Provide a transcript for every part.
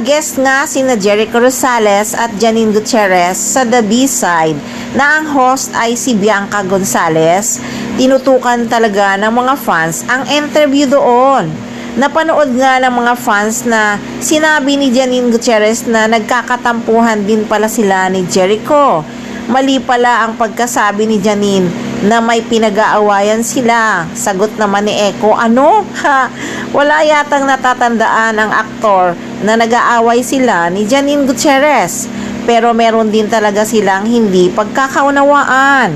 Nag-guest nga sina Jericho Rosales at Janine Gutierrez sa The B-Side na ang host ay si Bianca Gonzalez. Tinutukan talaga ng mga fans ang interview doon. Napanood nga ng mga fans na sinabi ni Janine Gutierrez na nagkakatampuhan din pala sila ni Jericho. Mali pala ang pagkasabi ni Janine na may pinag-aawayan sila. Sagot naman ni Echo, ano? Wala yatang natatandaan ang aktor na nag-aaway sila ni Janine Gutierrez. Pero meron din talaga silang hindi pagkakaunawaan.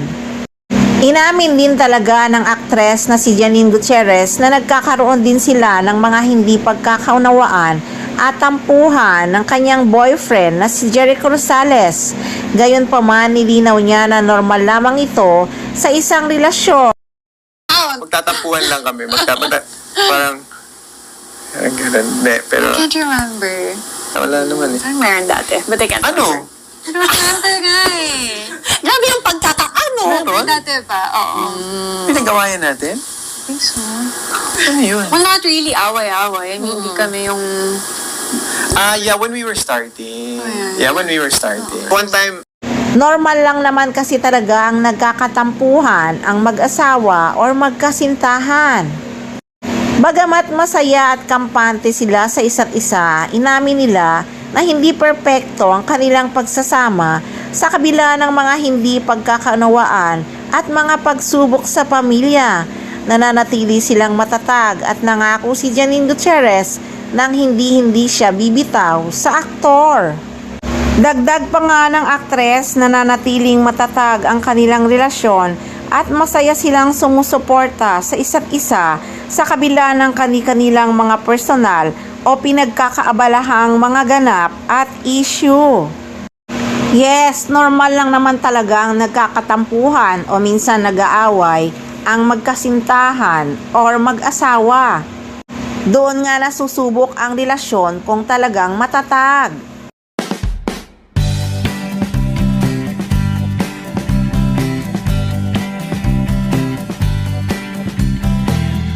Inamin din talaga ng aktres na si Janine Gutierrez na nagkakaroon din sila ng mga hindi pagkakaunawaan at tampuhan ng kanyang boyfriend na si Jericho Rosales. Gayon pa man, nilinaw niya na normal lamang ito sa isang relasyon. Magtatampuhan lang kami. Parang ganun. Pero I can't remember. wala naman eh. Parang meron dati. But I can't remember. Ano? I don't remember nga eh. Grabe yung pagkakaano. Remember dati pa? Oo. Pinagawayan natin? I think so. Ano yun? Well, not really away-away. I mean, hindi kami yung... Yeah, when we were starting. yeah. Yeah, when we were starting. One time, Normal lang naman kasi talaga ang nagkakatampuhan ang mag-asawa or magkasintahan. Bagamat masaya at kampante sila sa isa't isa, inamin nila na hindi perpekto ang kanilang pagsasama sa kabila ng mga hindi pagkakaunawaan at mga pagsubok sa pamilya. Nananatili silang matatag at nangako si Janine Gutierrez nang hindi siya bibitaw sa aktor. Dagdag pa nga ng aktres na nananatiling matatag ang kanilang relasyon at masaya silang sumusuporta sa isa't isa sa kabila ng kani-kanilang mga personal o pinagkakaabalahang mga ganap at issue. Yes, normal lang naman talagang nagkakatampuhan o minsan nag-aaway ang magkasintahan or mag-asawa. Doon nga nasusubok ang relasyon kung talagang matatag.